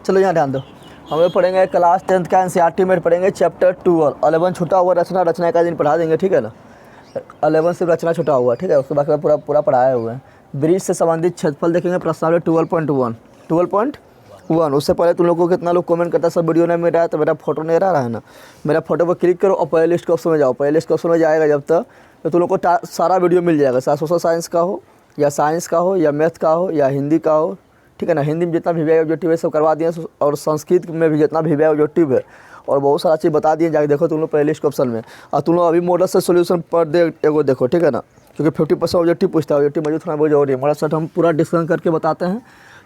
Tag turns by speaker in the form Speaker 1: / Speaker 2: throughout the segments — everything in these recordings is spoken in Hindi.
Speaker 1: चलो यहाँ ध्यान दो, हम लोग पढ़ेंगे क्लास 10th का एनसीईआरटी में पढ़ेंगे चैप्टर 12। 11 छुटा हुआ रचना, रचना का दिन पढ़ा देंगे, ठीक है ना। 11 से रचना छुटा हुआ, ठीक है। उसके बाद पूरा पूरा पढ़ाए हुए हैं। ब्रिज से संबंधित क्षेत्रफल देखेंगे, प्रश्नावली 12.1। उससे पहले तुम लोग को कितना लोग कमेंट करता है सब वीडियो नहीं मिल रहा है तो मेरा फोटो नहीं रहा है ना, मेरा फोटो पर क्लिक करो और पहले लिस्ट के ऑप्शन में जाओ। पहले लिस्ट के ऑप्शन में जाएगा जब तक तो तुम लोग को सारा वीडियो मिल जाएगा, चाहे सोशल साइंस का हो या साइंस का हो या मैथ का हो या हिंदी का हो, ठीक है ना। हिंदी में जितना भी वीआई ऑब्जेक्टिव है सब करवा दिए, और संस्कृत में भी जितना भी वीआई ऑब्जेक्टिव है और बहुत सारा चीज़ बता दिए। जाके देखो तुम लोग प्ले लिस्ट के ऑप्शन में। और तुम लोग अभी मॉडल सेट सोल्यूशन पर दे एगो देखो, ठीक है ना, क्योंकि 50% ऑब्जेक्टिव पूछता है। ऑब्जेक्टिव मुझे थोड़ा बहुत जरूरी है, मॉडल सेट हम पूरा डिस्कशन करके बताते हैं।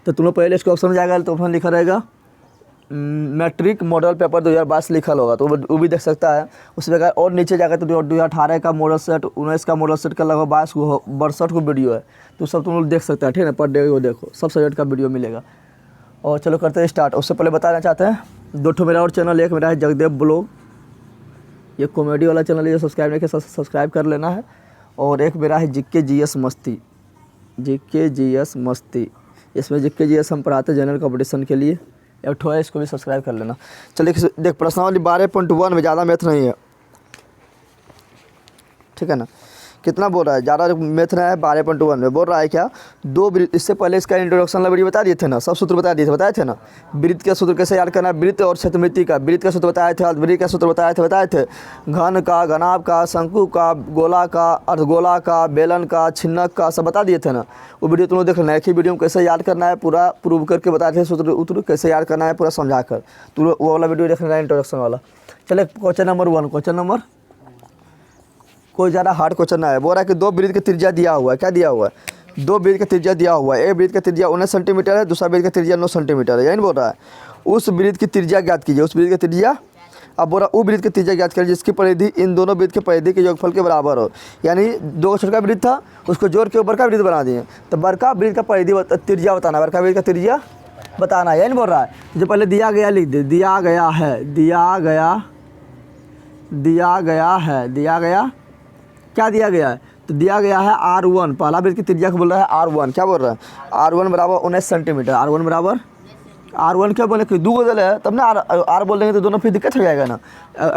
Speaker 1: तो तुम लोग प्ले लिस्ट के ऑप्शन में जाएगा तो ऑप्शन लिखा रहेगा मैट्रिक मॉडल पेपर 2022 लिखल होगा, तो वो भी देख सकता है। उसी प्रकार और नीचे जाकर तो 2018 का मॉडल सेट, 19 का मॉडल सेट का लगभग 62 को वीडियो है, तो सब तुम लोग देख सकते हैं, ठीक है ना। पर डे वो देखो, सब सब्जेक्ट का वीडियो मिलेगा। और चलो करते हैं स्टार्ट। उससे पहले बताना चाहते हैं 2 ठो मेरा और चैनल, एक मेरा है जगदेव ब्लॉग, ये कॉमेडी वाला चैनल है, जो सब्सक्राइब नहीं किया सब्सक्राइब कर लेना है। और एक मेरा है जीके जीएस मस्ती, जीके जीएस मस्ती, इसमें जीके जीएस हम पढ़ाते हैं जनरल कॉम्पिटिशन के लिए, एक ठो है, इसको भी सब्सक्राइब कर लेना। चलिए देख, प्रश्नावली 12.1 में ज़्यादा मैथ नहीं है, ठीक है ना। कितना बोल रहा है, ज़्यादा मैथ नहीं है। 12.1 में बोल रहा है क्या, दो वृत्त, इससे पहले इसका इंट्रोडक्शन वाला वीडियो बता दिए थे ना, सब सूत्र बताए थे ना। वृत्त का सूत्र कैसे याद करना है, वृत्त और क्षेत्रमिति का, वृत्त का सूत्र बताए थे, अर्धवृत्त का सूत्र बताए थे, घन का, घनाभ का, शंकु का, गोला का, अर्धगोला का, बेलन का, छिन्नक का, सब बता दिए थे ना। वो वीडियो तुम लोग देख लेना। एक ही वीडियो में कैसे याद करना है पूरा प्रूव करके बताए थे, सूत्र उत्र कैसे याद करना है पूरा समझा कर, तुम वो वाला वीडियो देख लेना, इंट्रोडक्शन वाला। चले क्वेश्चन नंबर 1, क्वेश्चन नंबर कोई ज़्यादा हार्ड क्वेश्चन ना है। बोल रहा है कि 2 वृत्त का त्रिज्या दिया हुआ है, क्या दिया हुआ है, 2 वृत्त का त्रिज्या दिया हुआ है। एक वृत्त का त्रिज्या 19 सेंटीमीटर है, दूसरा वृत्त का त्रिज्या 9 सेंटीमीटर है, यही बोल रहा है। उस वृत्त की त्रिज्या ज्ञात कीजिए, उस वृत्त की त्रिज्या। अब बोल रहा वो वृत्त की त्रिज्या ज्ञात करिए जिसकी परिधि इन दोनों वृत्त के परिधि के योगफल के बराबर हो। यानी 2 छोटा वृत्त था, उसको जोड़ के बड़का वृत्त बना दिए, तो बड़का वृत्त का परिधि त्रिज्या बताना, बड़का वृत्त का त्रिज्या बताना, यही बोल रहा है। जो पहले दिया गया लिख दे, दिया गया है, क्या दिया गया है, तो दिया गया है R1, पहला वृत्त की त्रिज्या को बोल रहा है R1, क्या बोल रहा है, R1 बराबर 19 सेंटीमीटर। R1 बराबर, R1 क्या बोले कि 2 को दल है तब ना R बोल देंगे तो दोनों फिर दिक्कत हो जाएगा ना।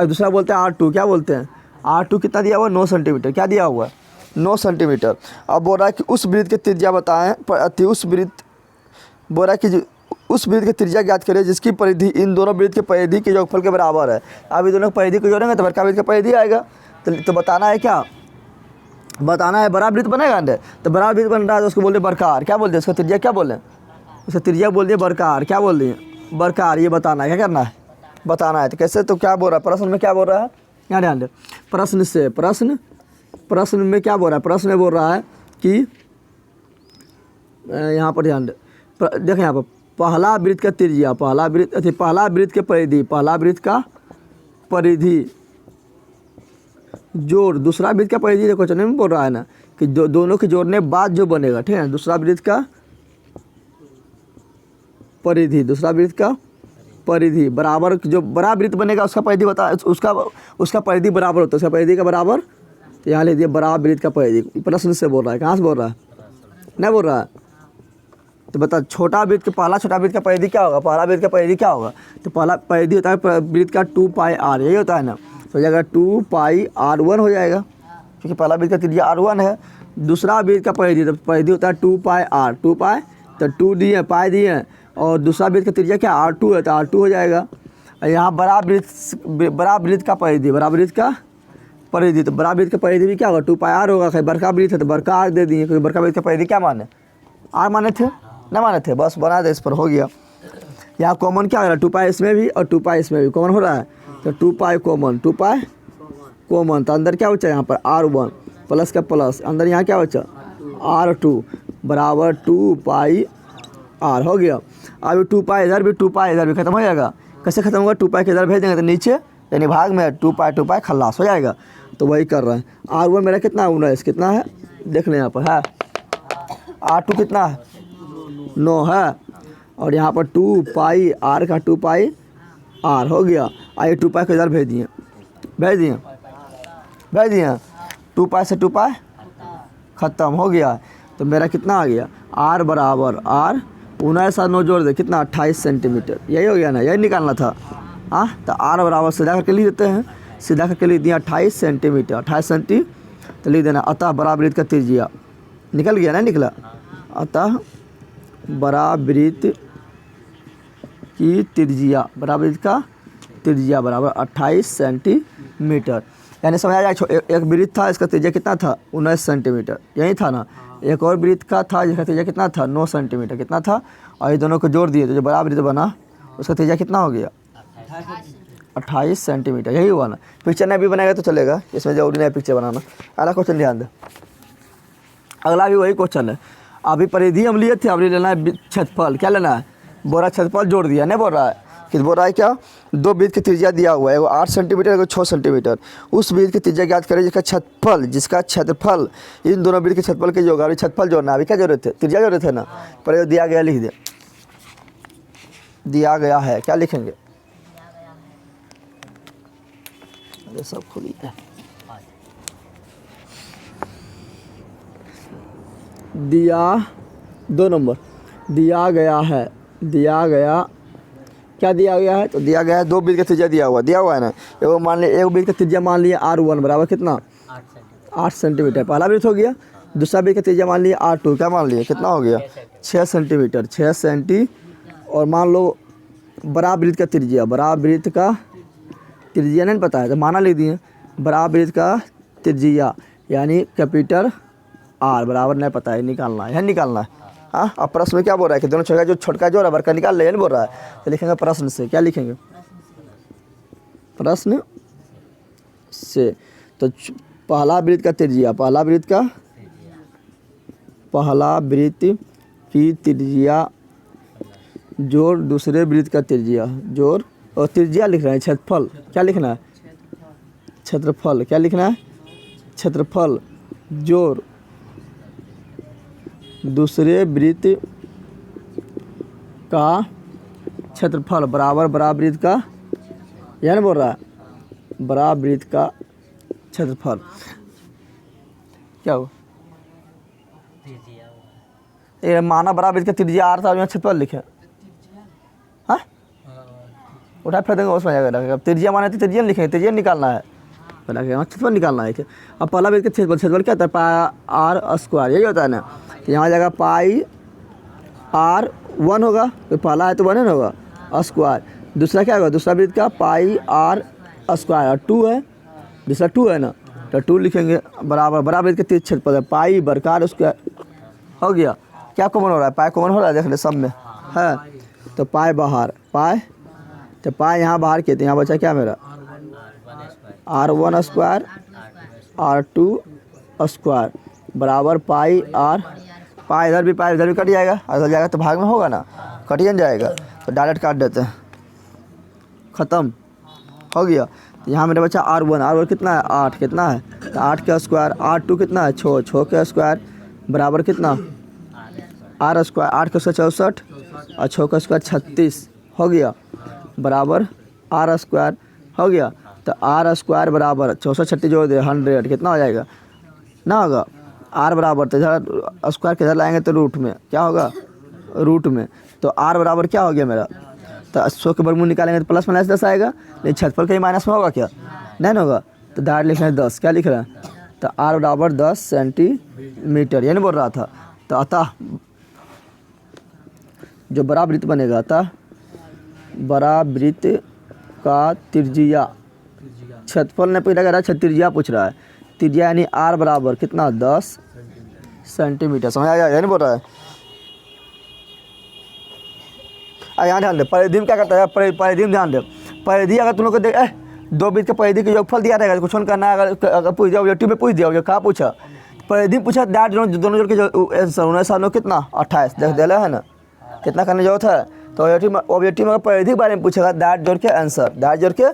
Speaker 1: दूसरा बोलते हैं R2, क्या बोलते हैं, R2 कितना दिया हुआ है, 9 सेंटीमीटर, क्या दिया हुआ है, 9 सेंटीमीटर। अब बोल रहा है कि उस वृत्त की त्रिज्या बताएं, उस वृत्त बोल रहा है कि उस वृत्त की त्रिज्या ज्ञात करें जिसकी परिधि इन दोनों वृत्त के परिधि के योगफल के बराबर है। अब ये दोनों परिधि को जोड़ेंगे तो बड़का वृत्त का परिधि आएगा, तो बताना है क्या, बताना है बड़ा वृत्त बनेगा ना। तो बड़ा वृत्त बन रहा है तो उसको बोलते बरकार, क्या बोलते हैं, उसका त्रिज्या क्या बोले, उसका त्रिज्या बोल दिए बरकार, क्या बोल दिए बरकार। ये बताना है, क्या करना है, बताना है। तो कैसे, तो क्या बोल रहा है प्रश्न में, क्या बोल रहा है, यहाँ ध्यान दे। प्रश्न में क्या बोल रहा है, प्रश्न में बोल रहा है कि यहाँ पर ध्यान दे, देखें यहाँ पर पहला वृत्त का त्रिज्या, पहला वृत्त के परिधि, पहला वृत्त का परिधि जोड़ दूसरा वृत्त का परिधि, देखो क्वेश्चन में बोल रहा है ना कि दोनों के जोड़ने बाद जो बनेगा, ठीक है, दूसरा वृत्त का परिधि, दूसरा वृत्त का परिधि बराबर, जो बड़ा वृत्त बनेगा उसका परिधि बता, उसका परिधि बराबर होता है, उसका परिधि का बराबर। तो यहाँ ले दिए बड़ा वृत्त का परिधि, प्रश्न से बोल रहा है, कहाँ से बोल रहा है, नहीं बोल रहा है। तो बता छोटा वृत्त, पहला छोटा वृत्त का परिधि क्या होगा, पहला वृत्त का परिधि क्या होगा, तो पहला परिधि होता है वृत्त का 2πr, यही होता है ना। तो हो जाएगा 2πr1 हो जाएगा, क्योंकि पहला वृत्त का त्रिज्या R1 है। दूसरा वृत्त का परिधि, तो परिधि होता है 2πr, 2π तो 2 दिए, पाई दिए, और दूसरा वृत्त का त्रिज्या क्या R2 है, तो R2 हो जाएगा। यहाँ बड़ा वृत्त का परिधि, बड़ा वृत्त का परिधि, तो बड़ा वृत्त का परिधि भी क्या होगा, 2πr होगा। कहीं बड़का वृत्त है तो बड़का R दे दिए, क्योंकि बड़का वृत्त का परिधि क्या माने, R माने थे, नहीं माने थे, बस बना दे, इस पर हो गया। यहाँ कॉमन क्या हो रहा है, 2π इसमें भी और 2π इसमें भी कॉमन हो रहा है, तो 2π कॉमन, 2π कॉमन, तो अंदर क्या बचा यहाँ पर R1 प्लस का प्लस, अंदर यहाँ क्या बचा R2 बराबर 2πr हो गया। अब 2π इधर भी, 2π इधर भी खत्म हो जाएगा। कैसे खत्म होगा, 2π के इधर भेज देंगे तो नीचे यानी भाग में 2π खल्लास हो जाएगा। तो वही कर रहे हैं। R1 मेरा कितना 19, कितना है देख लें यहाँ पर है, R2 कितना है 9 है, और यहाँ पर 2πr का 2πr हो गया। आइए 2π को इधर भेज दिए 2π से 2π ख़त्म हो गया। तो मेरा कितना आ गया, R बराबर R 19 और 9 जोड़ दे कितना 28 सेंटीमीटर, यही हो गया ना, यही निकालना था। हाँ तो आर बराबर सीधा करके लिख देते हैं, सीधा करके लिख दिया 28 सेंटीमीटर, 28 सेंटी तो लिख देना अतः बड़ा वृत्त का त्रिज्या निकल गया ना, निकला। अतः बड़ा वृत्त की त्रिज्या, बड़ा वृत्त का त्रिज्या बराबर 28 सेंटीमीटर। यानी समझ आया, एक वृत्त था इसका त्रिज्या कितना था 19 सेंटीमीटर, यही था ना। एक और वृत्त का था जिसका त्रिज्या कितना था 9 सेंटीमीटर, कितना था, और ये दोनों को जोड़ दिए तो जो बड़ा वृत्त बना उसका त्रिज्या कितना हो गया 28 सेंटीमीटर, यही हुआ ना। पिक्चर नहीं भी बनाएगा तो चलेगा, इसमें जरूरी नहीं पिक्चर बनाना। अगला क्वेश्चन ध्यान दे, अगला भी वही क्वेश्चन है। अभी परिधि हम लिए थे, अभी लेना है क्षेत्रफल, क्या लेना है, बोरा क्षेत्रफल जोड़ दिया, नहीं बोल रहा है कि बोल रहा है क्या, दो वृत्त की त्रिज्या दिया हुआ है, वो 8 सेंटीमीटर एगो 6 सेंटीमीटर, उस वृत्त की त्रिज्या ज्ञात करें जिसका क्षेत्रफल इन दोनों वृत्त के क्षेत्रफल के योग। अभी क्षेत्रफल जोड़ना, अभी क्या जरूरत है, त्रिज्या जरूरत है ना। पर जो दिया गया लिख दे, दिया गया है, क्या लिखेंगे, अरे सब खुली है, दिया 2 नंबर दिया गया है, दिया गया, क्या दिया गया है, तो दिया गया है दो वृत्त का त्रिज्या दिया हुआ है ना। एगो मान लिया, एक वृत्त का त्रिज्या मान लिया R1 बराबर कितना 8 सेंटीमीटर, पहला वृत्त हो गया। दूसरा वृत्त का त्रिज्या मान लिया R2, क्या मान लिया, कितना हो गया 6 सेंटीमीटर, 6 सेंटी। और मान लो बड़ा वृत्त का त्रिज्या, बड़ा वृत्त का त्रिज्या नहीं पता है तो माना लिख दिए, बड़ा वृत्त का त्रिज्या यानी कैपिटल R बराबर नहीं पता है, निकालना है, निकालना है। हाँ, अब प्रश्न में क्या बोल रहा है कि दोनों छोटा जो छोटका जोड़ है बड़का निकाल ले, नहीं बोल रहा है, तो लिखेंगे प्रश्न से, क्या लिखेंगे प्रश्न से। तो पहला वृत्त का त्रिज्या, पहला वृत्त की त्रिज्या जोड़ दूसरे वृत्त का त्रिज्या, जोड़ और त्रिज्या लिख रहे हैं, क्षेत्रफल क्या लिखना है, क्षेत्रफल क्या लिखना है, क्षेत्रफल जोड़ दूसरे वृत्त का क्षेत्रफल बराबर बड़ा वृत्त का, यह नहीं बोल रहा है, बड़ा वृत्त का क्षेत्रफल क्या हो, ये माना बड़ा वृत्त का त्रिज्या R था, यहाँ क्षेत्रफल लिखे, हाँ उठा फिर देंगे उसमें जाएगा। त्रिज्या माने तो त्रिज्या लिखेंगे, त्रिज्या निकालना है, पहले क्षेत्रफल निकालना है। अब पहला वृत्त का क्षेत्रफल, क्षेत्रफल क्या होता है पाई R स्क्वायर, यही होता है ना। तो यहाँ जाएगा पाई R1 होगा, तो पहला है तो 1 होगा स्क्वायर, दूसरा क्या होगा, दूसरा वृत्त का पाई R स्क्वायर, और 2 है, दूसरा 2 है ना, तो 2 लिखेंगे बराबर बड़ा वृत्त के क्षेत्रफल है पाई बरकार स्क्वायर, हो गया। क्या कॉमन हो रहा है, पाई कॉमन हो रहा है, देख ले सब में है, तो पाई बाहर, पाई तो पाई यहाँ बाहर किए, तो यहाँ बचा क्या मेरा R1 स्क्वायर R2 स्क्वायर बराबर पाई R, पाई इधर भी कट जाएगा, इधर जाएगा तो भाग में होगा ना, कटियन जाएगा, तो डायरेक्ट काट देते हैं, ख़त्म हो गया। तो यहाँ मेरा बचा R1 कितना है 8, कितना है तो 8 का स्क्वायर, R2 कितना है 6 का स्क्वायर बराबर कितना R स्क्वायर, 8 का स्क्वायर 64 और 6 का स्क्वायर 36 हो गया बराबर R स्क्वायर हो गया। तो R स्क्वायर बराबर 64 36 जोड़ दे 100, कितना हो जाएगा ना होगा R बराबर, तो इधर स्क्वायर के इधर लाएंगे तो रूट में क्या होगा, रूट में, तो R बराबर क्या हो गया मेरा, तो 100 के वर्गमूल निकालेंगे तो प्लस माइनस 10 आएगा, लेकिन क्षेत्रफल कहीं माइनस में होगा क्या, नहीं होगा, तो डायरेक्ट लिख रहे हैं 10, क्या लिख रहे हैं, तो R बराबर 10 सेंटीमीटर, ये नहीं बोल रहा था। तो अतः जो बड़ा वृत्त बनेगा, अतः बड़ा वृत्त का त्रिज्या, क्षेत्रफल ने पूछा रहा है, त्रिज्या पूछ रहा है, त्रिज्या यानी R बराबर कितना 10 सेंटीमीटर, समझ आया, ये नहीं बोल रहा है। यहाँ ध्यान दे, परिधि में क्या करता है, परिधि में ध्यान दे, परिधि अगर तुम लोग को देख दो वृत्त के परिधि के योगफल दिया रहेगा, कुछ करना है, अगर पूछ दिया ऑब्जेक्टिव में पूछ दिया, कहाँ पूछा परिधि पूछा, दोनों जोड़ के जो आंसर 19 कितना 28 देख दिया है ना, कितना करने जरूरत है, तो ऑब्जेक्टिव में परिधि के बारे में पूछेगा, दाट जोड़ के आंसर, दाट जोड़ के,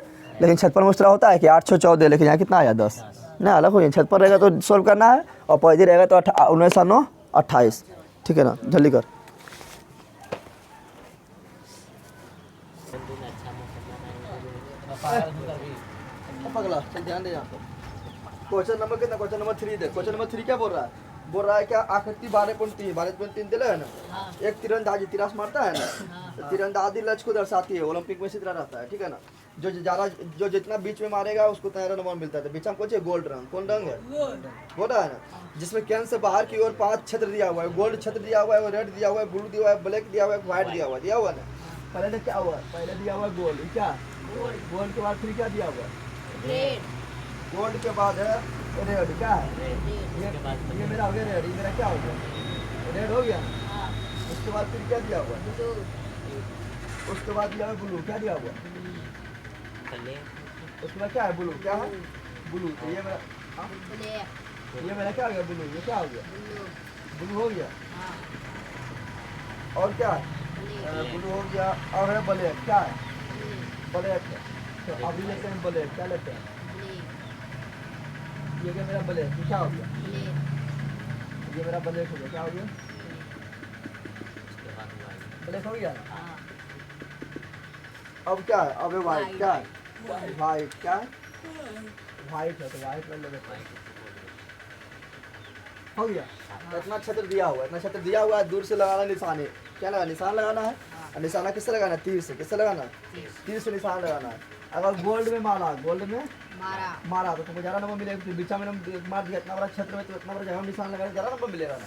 Speaker 1: लेकिन क्षेत्रफल में उस तरह होता है कि 8 6 14, लेकिन यहाँ कितना आया 10 ना, अलग हो जाए, क्षेत्रफल रहेगा तो सोल्व करना है, और परिधि रहेगा तो 19 9 28, ठीक है ना, जल्दी कर। ध्यान दे यहाँ पर, क्वेश्चन नंबर कितना, क्वेश्चन नंबर 3 दे, क्वेश्चन नंबर 3 क्या बोल रहा है, बोल रहा है क्या आकृति 12.3 दिले है ना। एक तीरंदाजी तिरास मारता है ना, तो तीरंदाजी लक्ष्य को दर्शाती है। ओलंपिक में इसी तरह रहता है, ठीक है ना। जो जितना बीच में मारेगा उसको तैयार नंबर मिलता है। बीच में कुछ गोल्ड रंग, कौन रंग है? गोल्ड है ना, जिसमें केंद्र से बाहर की ओर 5 क्षेत्र दिया हुआ है। गोल्ड क्षेत्र दिया हुआ है, रेड दिया हुआ है, ब्लू दिया हुआ है, ब्लैक दिया हुआ है, व्हाइट दिया हुआ है ना। पहले क्या हुआ? पहले दिया हुआ है गोल्ड, क्या गोल्ड के बाद फिर क्या दिया हुआ है? गोल्ड के बाद है रेड, क्या है? ये मेरा हो गया रेड, ये मेरा क्या हो गया? रेड हो गया। उसके बाद फिर क्या दिया हुआ? उसके बाद दिया हुआ ब्लू, क्या दिया हुआ? उसके बाद क्या है? ब्लू, क्या है? ब्लू। तो ये मेरा क्या हो गया? ब्लू। ये क्या हो गया? ब्लू हो गया। और क्या है? ब्लू हो गया। और है ब्लैक, क्या है? ब्लैक है। तो अभी लेते हैं ब्लैक, क्या लेते हैं? ये क्या मेरा ब्लैक, ये क्या हो गया? ये मेरा ब्लैक हो गया, क्या हो गया? ब्लैक हो गया। अब क्या है? अब व्हाइट, क्या है? व्हाइट, क्या है? व्हाइट है, तो व्हाइट में लेते हैं। हो गया। इतना क्षेत्र दिया हुआ है, इतना क्षेत्र दिया हुआ है। दूर से लगाना निशान है, क्या लगाना? निशान लगाना है। और निशाना किससे लगाना है? तीर से। किससे लगाना है? तीर से निशान लगाना है। अगर गोल्ड में मारा, गोल्ड में मारा तो तुमको ज़्यादा नंबर मिलेगा। फिर बीचा में मार दिया इतना बड़ा क्षेत्र में, तो इतना बड़ा जगह में निशान लगाना, ज़्यादा नंबर मिलेगा ना।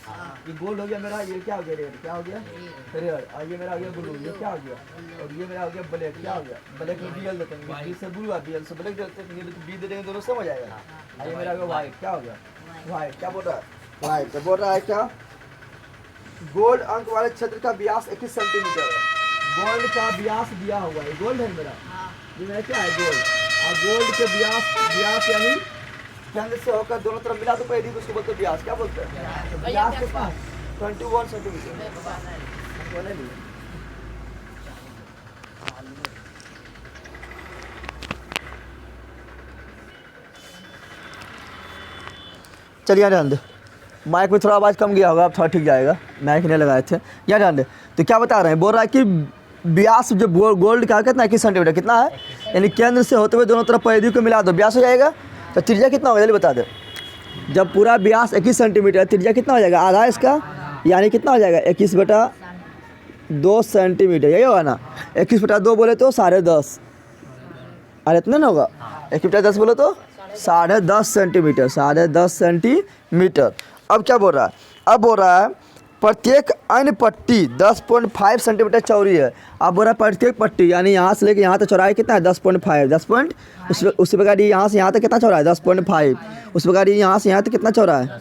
Speaker 1: ये गोल्ड हो गया मेरा। ये क्या हो गया? रेड, क्या हो गया? रेड। और ये मेरा हो गया ब्लू, ये क्या हो गया? और ये मेरा हो गया ब्लैक, क्या हो गया? ब्लैक में BL देते हैं, बी से ब्लू और BL से ब्लैक देते हैं। बी दे देंगे, दोनों समझ आएगा। और ये मेरा हो गया व्हाइट, क्या हो गया? व्हाइट। क्या बोल रहा है? व्हाइट। तो बोल रहा है क्या? गोल्ड अंक वाले क्षेत्र का व्यास 21 सेंटीमीटर है। गोल्ड का व्यास दिया हुआ है। गोल्ड है मेरा, ये मेरा क्या है? गोल्ड। और गोल्ड के व्यास यानी केंद्र से होकर दोनों तरफ मिला तो पैदी, उसको बोलते हैं व्यास। क्या बोलते हैं? व्यास के पास 21 सेंटीमीटर। चलिए ध्यान दे, माइक में थोड़ा आवाज़ कम गया होगा, अब थोड़ा ठीक जाएगा। माइक नहीं लगाए थे, यहाँ ध्यान दे। तो क्या बता रहे हैं? बोल रहा है कि व्यास जो गोल्ड का कितना है? 21 सेंटीमीटर। कितना है? यानी केंद्र से होते हुए दोनों तरफ परिधि को मिला दो, व्यास हो जाएगा। तो त्रिज्या कितना होगा जल्दी बता दे। जब पूरा व्यास 21 सेंटीमीटर, त्रिज्या कितना हो जाएगा? आधा इसका, यानी कितना हो जाएगा? 21/2 सेंटीमीटर, यही होगा ना। 21/2 बोले तो 10.5। अरे इतना ना होगा? 21/10 बोले तो 10.5 सेंटीमीटर, 10.5 सेंटीमीटर। अब क्या बोल रहा है? अब बोल रहा है प्रत्येक अन्य पट्टी 10.5 सेंटीमीटर चौड़ी है। अब बोल रहा है प्रत्येक पट्टी, यानी यहाँ से लेके यहाँ तक चौड़ाई कितना है? 10.5। उसी प्रकार ये यहाँ से यहाँ तक कितना चौड़ा है? 10.5। उस प्रकार ये यहाँ से यहाँ तक कितना चौड़ा है?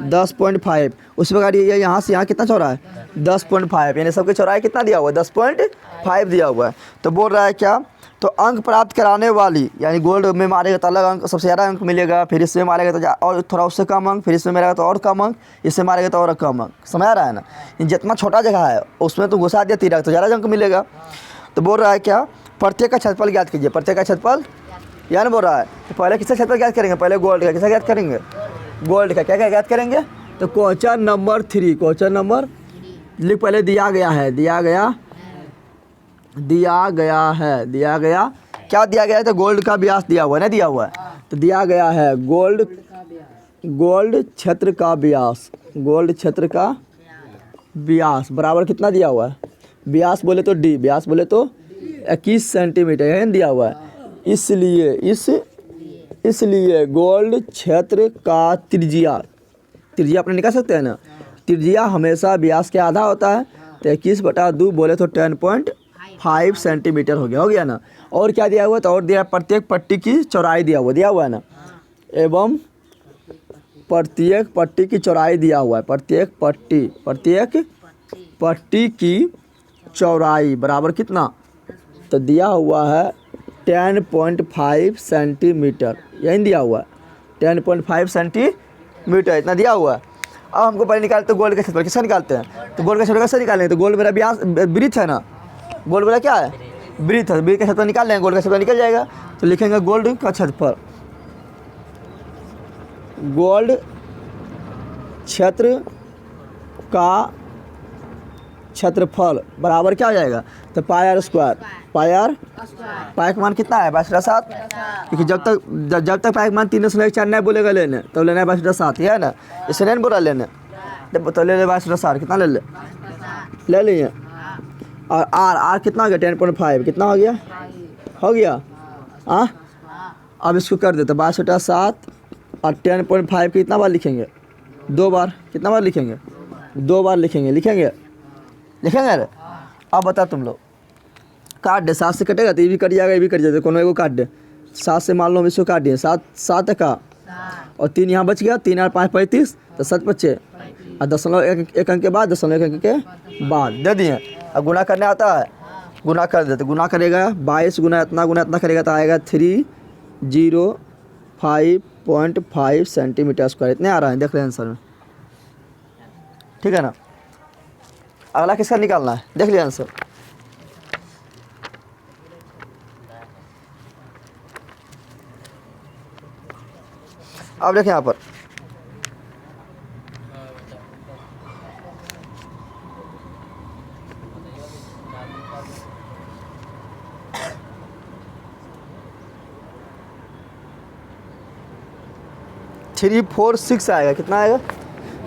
Speaker 1: 10.5। उस प्रकार ये यहाँ से यहाँ कितना चौड़ा है? 10.5। यानी सबकी चौड़ाई कितना दिया हुआ है? 10.5 दिया हुआ है। तो बोल रहा है क्या? तो अंक प्राप्त कराने वाली, यानी गोल्ड में मारेगा तो अलग अंक, सबसे ज़्यादा अंक मिलेगा। फिर इससे मारेगा तो और थोड़ा उससे कम अंक, फिर इसमें मारेगा तो और कम अंक, इससे मारेगा तो और कम अंक। समझ आ रहा है ना? जितना छोटा जगह है उसमें तो घुसा दिया तीर तो ज़्यादा अंक मिलेगा। तो बोल रहा है क्या? प्रत्येक का क्षेत्रफल ज्ञात कीजिए। प्रत्येक का क्षेत्रफल यानी बोल रहा है तो पहले किसका क्षेत्रफल ज्ञात करेंगे? पहले गोल्ड का। किसका ज्ञात करेंगे? गोल्ड का। क्या क्या ज्ञात करेंगे? तो क्वेश्चन नंबर 3, क्वेश्चन नंबर लिख। पहले दिया गया है, दिया गया क्या दिया गया है? तो गोल्ड का व्यास दिया हुआ है ना, दिया हुआ है। तो दिया गया है गोल्ड क्षेत्र का व्यास, गोल्ड क्षेत्र का व्यास बराबर कितना दिया हुआ है? व्यास बोले तो D, व्यास बोले तो 21 सेंटीमीटर है दिया हुआ है। इसलिए गोल्ड क्षेत्र का त्रिज्या अपने निकाल सकते हैं ना। त्रिज्या हमेशा व्यास के आधा होता है। तो 21/2 बोले तो 10.5 सेंटीमीटर हो गया ना। और क्या दिया हुआ? तो और दिया प्रत्येक पट्टी की चौड़ाई दिया हुआ है ना। एवं प्रत्येक पट्टी की चौड़ाई दिया हुआ है। प्रत्येक पट्टी की चौड़ाई बराबर कितना? तो दिया हुआ है 10.5 सेंटीमीटर, यही दिया हुआ है 10.5 सेंटीमीटर, इतना दिया हुआ है। अब हमको पहले निकालते तो गोल्ड का क्षेत्रफल किसका निकालते हैं? तो गोल्ड का क्षेत्रफल कैसे निकालेंगे? तो गोल्ड मेरा व्यास वृत्त है ना, गोल्ड मेरा क्या है? वृत्त है। वृत्त का क्षेत्रफल निकाल लेंगे, गोल्ड का क्षेत्रफल निकल जाएगा। तो लिखेंगे गोल्ड का क्षेत्रफल, गोल्ड क्षेत्र का क्षेत्रफल बराबर क्या हो जाएगा? तो πr²। पाई का मान कितना है? 22/7। क्योंकि जब तक पाई का मान 3 से 4 नहीं बोलेगा लेने, तो लेना है 22/7, है ना। इसे नहीं बोला लेने। तो ले ले 22/60 कितना ले लिए। और आर कितना हो गया 10.5 कितना हो गया हाँ। अब इसको कर देते 22/7 और 10.5 कितना बार लिखेंगे 2 बार, कितना बार लिखेंगे 2 बार लिखेंगे अरे। अब बता तुम लोग काट दे, 7 से कटेगा तो ये भी कट जाएगा, ये भी कट जाएगा, कोनो एगो काट दे। 7 से मान लो हम इसको काट दिए, 7 का और 3 यहाँ बच गया, 3 और 5 35 तो 7 बचे और 0.1 अंक के बाद 0.1 अंक के बाद दे दिए। अब गुना करने आता है, गुना कर देते, गुना करेगा 22 गुना इतना करेगा तो आएगा 305.5 सेंटीमीटर स्क्वायर, इतने आ रहा है, देख रहे हैं आंसर में, ठीक है ना। अगला किसका निकालना है, देख लिया आंसर। अब देखें यहाँ पर 346 आएगा, कितना आएगा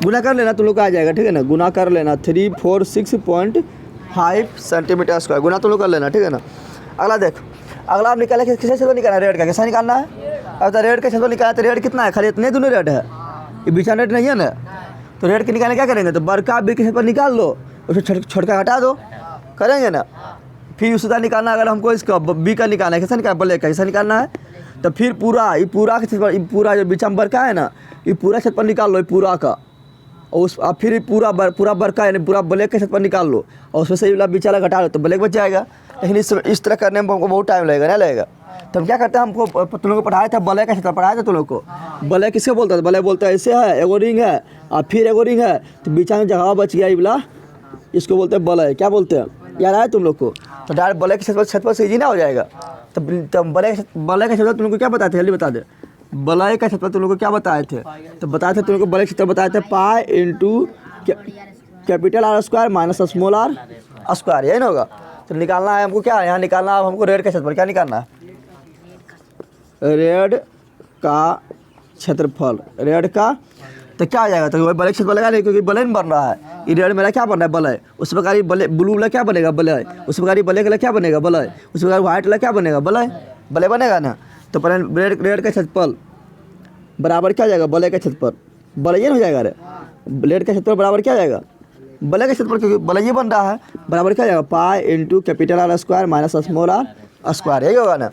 Speaker 1: गुना कर लेना तुम लोग का आ जाएगा, ठीक है ना। गुना कर लेना 346.5 सेंटीमीटर स्क्वायर, गुना तुम लोग कर लेना, ठीक है ना। अगला देख, अगला आप निकाले किसे से निकालना है, रेड का कैसा निकालना है। अब तो रेड का छेद निकाला तो रेड कितना है, खाली इतने दोनों रेड है, ये बीचा रेड नहीं है ना। तो रेड के निकालने क्या करेंगे, तो बड़का बी के छेद पर निकाल लो, उसको छोटका हटा दो, करेंगे ना। फिर उसी तरह निकालना, अगर हमको इसका बी का निकालना है, कैसा निकालना, ब्लैक का कैसा निकालना है, तो फिर पूरा के छेद पर, पूरा जो बीचा में बड़का है ना, ये पूरा छेद पर निकाल लो, ये पूरा का, और उस अब फिर पूरा बड़का यानी पूरा ब्लैक के छेद पर निकाल लो, और उसमें से ये बीचा घटा लो तो ब्लैक बच जाएगा। लेकिन इस तरह करने में हमको बहुत टाइम लगेगा, नहीं लगेगा। तो हम क्या करते हैं, हमको तुम लोग को पढ़ाया था ब्लैक का क्षेत्र, पढ़ाया था तुम लोग को। ब्लैक किसके बोलता है, ब्लैक बोलता है ऐसे है, एगो रिंग है और फिर एगो रिंग है, तो बीचा में जगह बच गया, इबला इसको बोलते हैं ब्लैक, क्या बोलते हैं, याद आया तुम लोग को। तो डायरेक्ट ब्लैक के छत पर से इजी ना हो जाएगा। तो ब्लैक का क्षेत्र तुम लोग को क्या बताए थे, जल्दी बता दे। ब्लैक का क्षेत्र तुम लोग को क्या बताए थे, तो बताए थे तुम लोग को ब्लैक क्षेत्र बताए थे पाई into capital R square minus small r square, यही ना होगा। तो निकालना है हमको क्या, यहाँ निकालना है हमको रेड का क्षेत्रफल, क्या निकालना है, रेड का क्षेत्रफल, रेड का। तो क्या आ जाएगा, तो वही ब्लैक क्षेत्रफल लगा नहीं, क्योंकि ब्लैक बन रहा है, ये रेड मेरा क्या बन रहा है ब्लैक, उस प्रकार ब्लू वाला क्या बनेगा ब्लैक, उस प्रकार ब्लैक वाला क्या बनेगा ब्लैक, उस प्रकार व्हाइट वाला क्या बनेगा ब्लैक बनेगा ना। तो रेड का क्षेत्रफल बराबर क्या जाएगा ब्लैक का क्षेत्रफल, ब्लैक हो जाएगा, रे रेड का क्षेत्रफल बराबर क्या जाएगा ब्लैक का क्षेत्रफल, क्योंकि ब्लैक बन रहा है, बराबर क्या जाएगा पाई into capital R square minus small r square, यही होगा ना।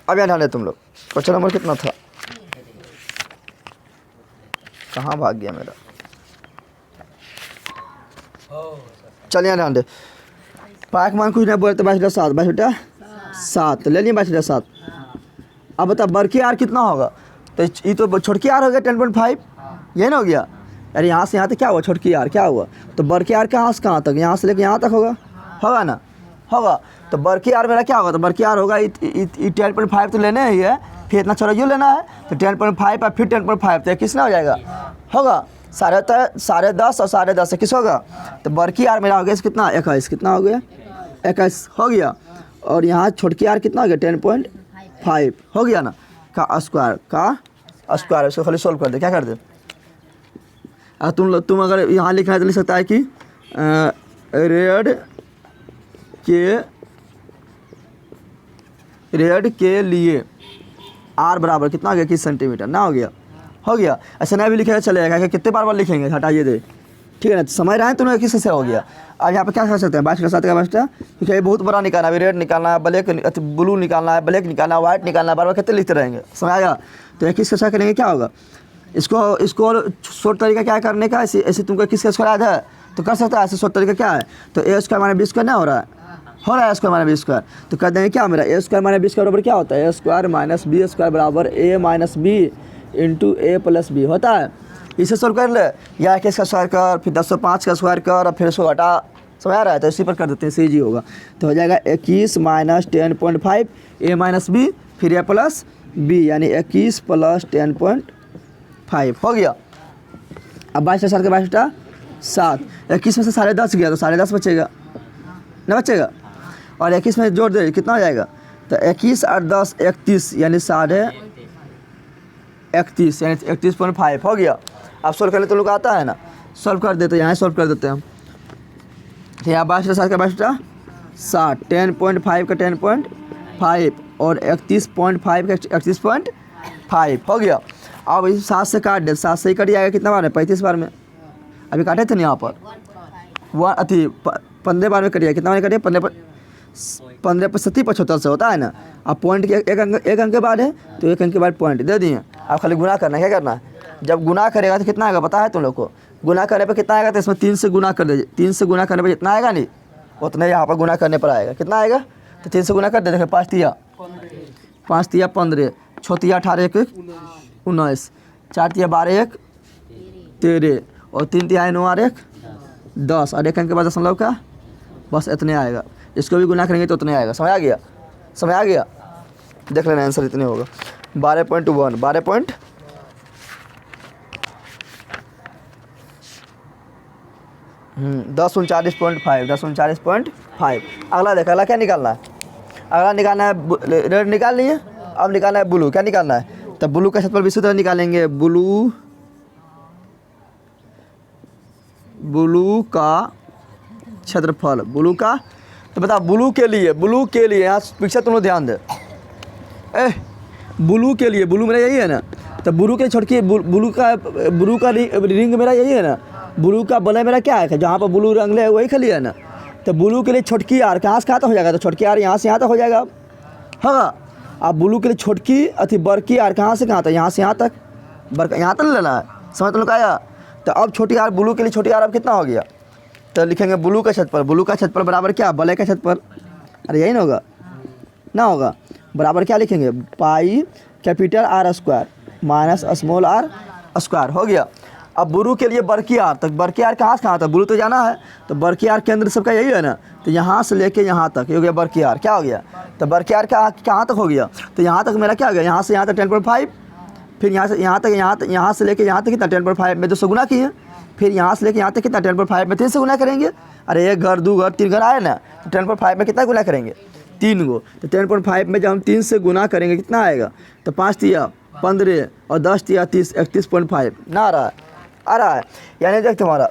Speaker 1: अब यहाँ ध्यान दे तुम लोग, क्वेश्चन नंबर कितना था, कहाँ भाग गया मेरा, चलिए ध्यान दे। पाई मान कुछ नहीं बोलते 22/7 ले लिए 22/7। अब बता बड़की आर कितना होगा, तो ये तो छोटकी आर हो गया 10.5, यही ना हो गया। अरे यहाँ से यहाँ तक क्या हुआ, छोटकी आर क्या हुआ, तो बड़की आर कहाँ से कहाँ तक, यहाँ से लेके यहाँ तक होगा ना, होगा। तो बड़की आर मेरा क्या होगा, तो बड़की आर होगा 10.5 तो लेने ही है, फिर इतना चौड़ा यूँ लेना है, तो 10.5 और फिर 10.5 तो किसना हो जाएगा, होगा 10.5 और 10.5 किस होगा। तो बड़की आर मेरा हो गया कितना 21, कितना हो गया 21 हो गया। और यहाँ छोटकी आर कितना हो गया 10.5 हो गया ना, का स्क्वायर इसको खाली सोल्व कर दे, क्या कर दे। तुम अगर यहाँ लिखना है तो लिख सकता है कि रेड के लिए आर बराबर कितना हो गया 21 सेंटीमीटर ना, हो गया। ऐसा नहीं भी लिखेगा चलेगा, कितने बार लिखेंगे, हटाइए दे, ठीक है ना। समझ रहे हैं तुम किस से हो गया। अब यहाँ पे क्या कर सकते हैं 22/7 का बचता, क्योंकि ये बहुत बड़ा निकालना है, रेड निकालना है, ब्लैक ब्लू निकालना है, ब्लैक निकालना है, व्हाइट निकालना है, बार बार कितने लिखते रहेंगे, समझ आएगा। तो 21 से करेंगे क्या होगा, इसको शॉर्ट तरीका क्या करने का, ऐसे तुमको किसका स्क्वायर याद है तो कर सकता है, ऐसे शॉर्ट तरीका क्या है, तो a square minus B square ना हो रहा है a square minus B square, तो कर देंगे क्या मेरा a square minus B square बराबर क्या होता है, a square minus B square बराबर a minus B into a plus B होता है। इसे सॉल्व कर ले, या 21 का स्क्वायर कर, फिर 1005 का स्क्वायर कर, और फिर उसको हटा, समझ आ रहा है, तो इसी पर कर देते हैं, इसी जी होगा। तो हो जाएगा 21 माइनस 10.5 a माइनस बी फिर a प्लस बी, यानी 21 प्लस 10.5 हो गया। अब 22/7 के 22/7, 21 में से 10.5 गया तो 10.5 बचेगा ना, बचेगा। और 21 में जोड़ दे कितना हो जाएगा, तो 21 और 10 31 यानी 31.5 यानी 31.5 हो गया। अब सॉल्व करने तो लोग आता है ना, सॉल्व कर देते हैं, यहाँ सॉल्व कर देते हैं हम। तो यहाँ 22 का 60, 10.5 का 10.5 और 31.5 का 31.5 हो गया। अब इस 7 से काट दे, 7 से ही कट जाएगा कितना बार में, 35 बार में। अभी काटे थे ना यहाँ पर 15 बार में कट जाएगा, कितना बार कटिए 15 पर 75 से होता है ना। अब पॉइंट के एक अंक के बाद है तो एक अंक के बाद पॉइंट दे दिए। अब खाली गुना करना है, क्या करना है, जब गुना करेगा तो कितना आएगा पता है तुम लोग को, गुना करने पर कितना आएगा, तो इसमें 3 से गुना कर दे, 3 से गुना करने पर जितना आएगा नहीं उतने यहाँ पर गुना करने पर आएगा, कितना आएगा, तो 3 से गुना कर दे। देखिए 5 तिया 15, 6 तिया 18, 1 19, 4 तिया 12, 1 13 और 3 तिया 9 और 1 10 और एक अंक के बाद दशमलव का, बस इतने आएगा। इसको भी गुना करेंगे तो उतने आएगा। समझ आ गया, समझ आ गया, देख लेना आंसर इतने होगा 12.1 12 10 39.5 अगला देख, अगला क्या निकालना है, अगला निकालना है रेड निकाल लिए। अब निकालना है ब्लू, क्या निकालना है, तब ब्लू का क्षेत्रफल इसी तरह निकालेंगे, ब्लू का क्षेत्रफल, ब्लू का। तो बता ब्लू के लिए यहाँ पीछे तुम लोग ध्यान दे, ब्लू के लिए, ब्लू मेरा यही है ना, तो ब्लू के छोटकी ब्लू का रिंग मेरा यही है ना, ब्लू का बलय मेरा क्या है, जहाँ पर ब्लू रंग ले वही खाली है ना। तो ब्लू के लिए छोटकी आर कहाँ से कहाँ तक हो जाएगा, तो छोटकी आर यहाँ से यहाँ तक हो जाएगा। हाँ, अब ब्लू के लिए छोटकी अथी बड़की आर कहाँ से कहाँ तक, यहाँ से यहाँ तक, बड़का यहाँ तक लेना है, समझ तुम लोग आया। तो अब छोटी आर, ब्लू के लिए छोटी आर अब कितना हो गया, तो लिखेंगे ब्लू का क्षेत्रफल बराबर क्या, बलय का क्षेत्रफल, अरे यही ना होगा, ना होगा, बराबर क्या लिखेंगे, pi capital R square minus small R square हो गया। अब ब्लू के लिए बड़की आर तक, बड़की आर कहाँ से कहाँ तक, ब्लू तो जाना है, तो बड़की आर केंद्र सबका यही है ना, तो यहाँ से लेके यहाँ तक ये हो गया बड़की आर, क्या हो गया, तो बड़की आर कहाँ तक हो गया, तो यहाँ तक मेरा क्या हो गया, यहाँ से यहाँ तक 10.5, फिर यहाँ से यहाँ तक, यहाँ से लेके यहाँ तक कितना 10.5 में 2 से गुना किए, फिर यहाँ से लेके यहाँ तक कितना 10.5 में 3 से गुना करेंगे। अरे 1 घर 2 घर 3 घर आए ना, तो 10.5 में कितना गुना करेंगे, 3 गो। तो 10.5 में जब हम 3 से गुना करेंगे कितना आएगा, तो 5 तिया 15 और 10 तिया 30 31.5 ना आ रहा है। यानी देख तुम्हारा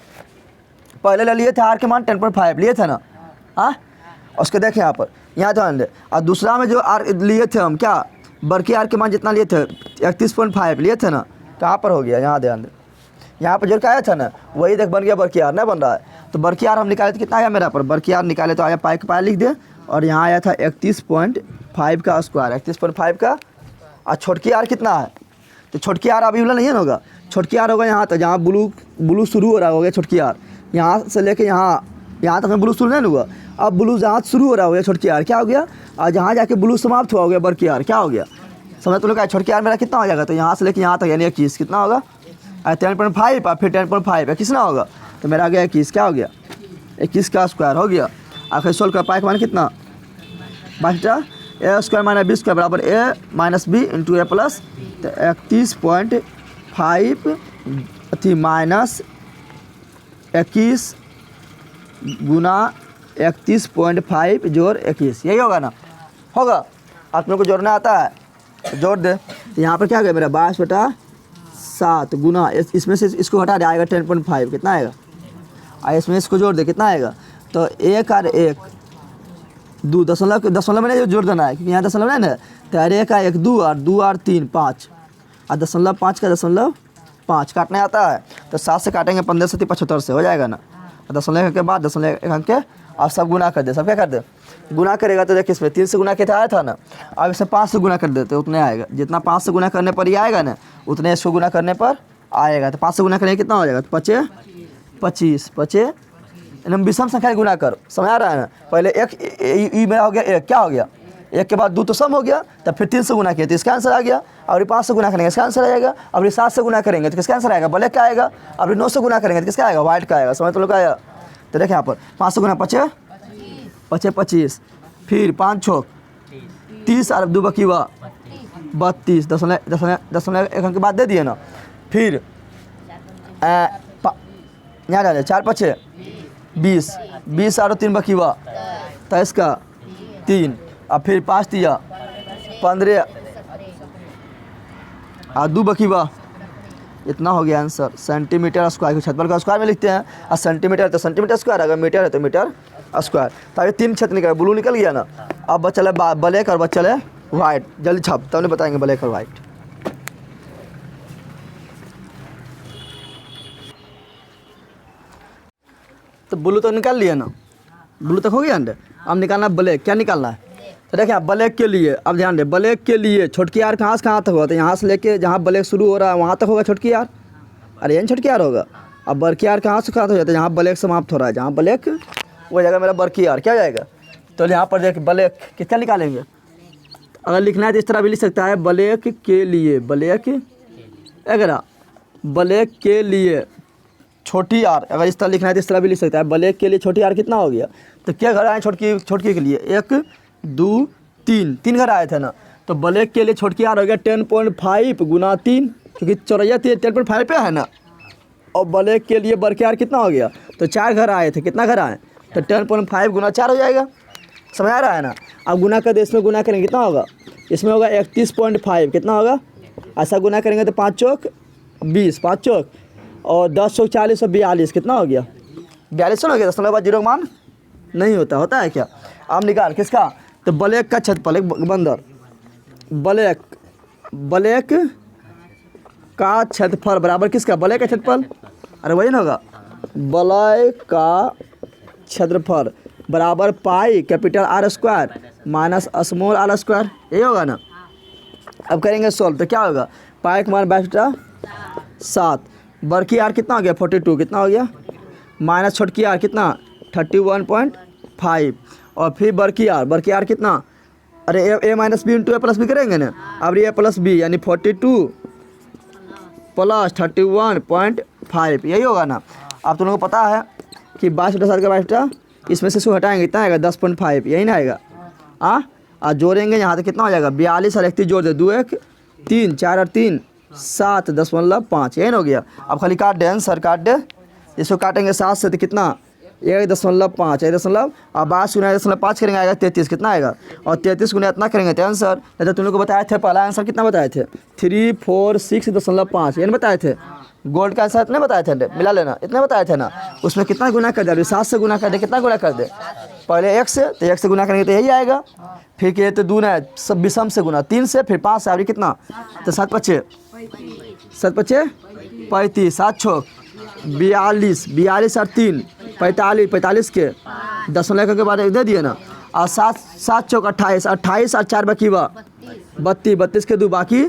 Speaker 1: पहले ले लिए थे आर के मान 10.5 लिए थे ना, हाँ, उसके देखें यहाँ पर, यहाँ ध्यान दे। और दूसरा में जो आर लिए थे हम, क्या बड़की आर के मान जितना लिए थे 31.5 लिए थे ना, कहाँ पर हो गया, यहाँ ध्यान दे, यहाँ पर जो आया था ना वही देख बन गया बड़की आर, नहीं बन रहा है। तो बड़की आर हम निकाले तो कितना आया मेरा पर, बड़की आर निकाले तो आया पाई का पाई लिख दे, और यहाँ आया था 31.5 का स्क्वायर, 31.5 का। और छोटकी आर कितना है, तो छोटकी आर अभी वाला नहीं है ना होगा, छोटकी आर होगा यहाँ तक जहाँ ब्लू शुरू हो रहा होगा, छोटकी आर यहाँ से लेके यहाँ तक में ब्लू शुरू नहीं हुआ। अब ब्लू जहाँ शुरू हो रहा होगा छोटकी आर क्या हो गया, और जहाँ जाके ब्लू समाप्त हुआ हो गया बड़की आर क्या हो गया, समझ तो लोग छोटकी आर मेरा कितना हो जाएगा, तो यहाँ से लेके यहाँ तक यानी 21 कितना होगा, 10.5 और फिर 10.5 कितना होगा, तो मेरा आ गया 21, क्या हो गया 21 का स्क्वायर हो गया। आखिर सोल्व कर पाए मान कितना, बाटा ए स्क्वायर माइनस बी स्क्वायर बराबर ए minus B into A plus, तो 31.5 अथी माइनस 21 गुना 31.5 जोड़ 21, यही होगा ना, होगा। आप लोग को जोड़ना आता है तो जोड़ दे। तो यहाँ पर क्या गया मेरा 22/7 गुना इसमें से इसको हटा दे, आएगा 10.5 कितना आएगा, इसमें इसको जोड़ दे कितना आएगा, तो 1 और 1 2 दशमलव में नहीं जोड़ देना है क्योंकि यहाँ दशमलव नहीं ना, तो 1 का 1 2 और 3 5 और 0.5 का 0.5 काटने आता है, तो 7 से काटेंगे 15 से 75 से हो जाएगा ना, दशमलव के बाद दशमलव एक अंक के अब सब गुना कर दे, सब क्या कर दे गुना करेगा, तो देखिए इसमें 3 से गुना कितना आया था ना, अब इसे 5 से गुना कर देते उतने आएगा, जितना 5 से गुना करने पर ही आएगा ना उतने इसको गुना करने पर आएगा। तो 5 से गुना करने कितना हो जाएगा, तो 25 एकदम विषम संख्या गुना कर, समझ आ रहा है ना। पहले एक ई में हो गया 1, क्या हो गया 1 के बाद 2 तो सम हो गया, तब फिर 3 से गुना किया तो इसका आंसर आ गया, और 5 से गुना करेंगे इसका आंसर आ जाएगा, और 7 से गुना करेंगे तो किसका आंसर आएगा, ब्लैक का आएगा, और 9 से गुना करेंगे तो किसका आएगा, व्हाइट का आएगा। समझ तो लोग आया। तो देखें यहाँ पर 5 से गुना 25, फिर 5 6 30 और 2 बकीवा 32 दशमलव एक अंक के बाद दे दिए ना, फिर यहाँ डाले 4 5 20 और 3 बकीवा 23 का 3 और फिर 5 दिया 15 और 2 बकीवा इतना हो गया आंसर, सेंटीमीटर स्क्वायर। छतपल का स्क्वायर में लिखते हैं, और सेंटीमीटर तो सेंटीमीटर स्क्वायर, अगर मीटर है तो मीटर स्क्वायर। तो अभी 3 क्षेत्र निकल, ब्लू निकल गया ना। अब बचल है ब्लैक और बचल है वाइट। जल्दी छाप, तब नहीं बताएंगे ब्लैक और वाइट। तो ब्लू तो निकाल लिया ना, ब्लू तक हो गया ना। अब निकालना ब्लैक। क्या निकालना है? तो देखिए ब्लैक के लिए, अब ध्यान दे, ब्लैक के लिए छोटकी आर कहाँ से कहाँ तक होगा? तो यहाँ से लेके जहाँ ब्लैक शुरू हो रहा है वहाँ तक होगा छोटकी आर। अरे यहाँ छोटकी आर होगा। अब बड़की आर कहाँ से कहाँ तक हो जाता है? जहाँ ब्लैक समाप्त हो रहा है, जहाँ ब्लैक वो जगह मेरा बड़की आर क्या जाएगा? तो यहाँ पर देख ब्लैक कितना निकालेंगे? अगर लिखना है तो इस तरह भी लिख सकता है, ब्लैक के लिए, ब्लैक अगर ब्लैक के लिए छोटी आर, अगर इस तरह लिखना है तो इस तरह भी लिख सकता है, ब्लैक के लिए छोटी आर कितना हो गया? तो क्या घर आए छोटकी के लिए? 1 2 3 घर आए थे ना। तो ब्लैक के लिए छोटकी आर हो गया 10.5 गुना 3, क्योंकि चौरैया 10.5 पे है ना। और ब्लैक के लिए बड़की आर कितना हो गया? तो 4 घर आए थे, कितना घर आए? तो 10.5 गुना 4 हो जाएगा। समझ आ रहा है ना? अब गुना कर दे, इसमें गुना करेंगे कितना होगा? इसमें होगा 31.5, कितना होगा? ऐसा गुना करेंगे तो 5 चौक 20, 5 चौक और 10 चौक 40 और 42, कितना हो गया? 42 हो गया। 0.0 मान नहीं होता है क्या? अब निकाल किसका? तो ब्लैक का क्षेत्रफल, एक बंदर, ब्लैक का क्षेत्रफल बराबर किसका? ब्लैक का क्षेत्रफल, अरे वही ना होगा, ब्लैक का क्षेत्रफल बराबर pi capital R square minus small R square, यही होगा ना। अब करेंगे सॉल्व, तो क्या होगा? पाई का मान 7, बड़की आर कितना हो गया? 42, कितना हो गया? माइनस छोटकी आर कितना? 31.5, और फिर बड़की आर कितना? अरे ए minus B into A plus B करेंगे ना। अब ए प्लस बी यानी 42 प्लस 31.5, यही होगा ना। आप तुम लोगों को पता है कि 22 का 22 इसमें से हटाएंगे कितना आएगा? 10.5, यही ना आएगा। और जोड़ेंगे यहाँ तो कितना हो जाएगा? 42 और 31 जोड़ दे, 2 1 3 4 और 3 7.5, यही ना हो गया। अब खाली काट दे, आंसर काट दे। इसको काटेंगे 7 से तो कितना? 1.5, 1 और 22 करेंगे आएगा 33, कितना आएगा? और 33 गुना इतना करेंगे तो आंसर, तो तुम लोग को बताए थे पहला आंसर कितना बताए थे? 346.5, ये बताए थे। गोल्ड का आंसर इतने बताए थे, मिला लेना, इतने बताए थे ना। उसमें कितना गुना कर दे? अभी 7 से गुना कर दे, कितना गुना कर दे? पहले 1 से, तो 1 से गुना करेंगे तो यही आएगा। फिर क्या तो दूना है, सब विषम से गुना, 3 से, फिर 5 से, अभी कितना? तो 7 5 35, 7 6 42 और 3 45 के 10 के बाद दे दिए ना। और 7 चौक 28 और 4 बाकी बा 32 के 2 बाकी,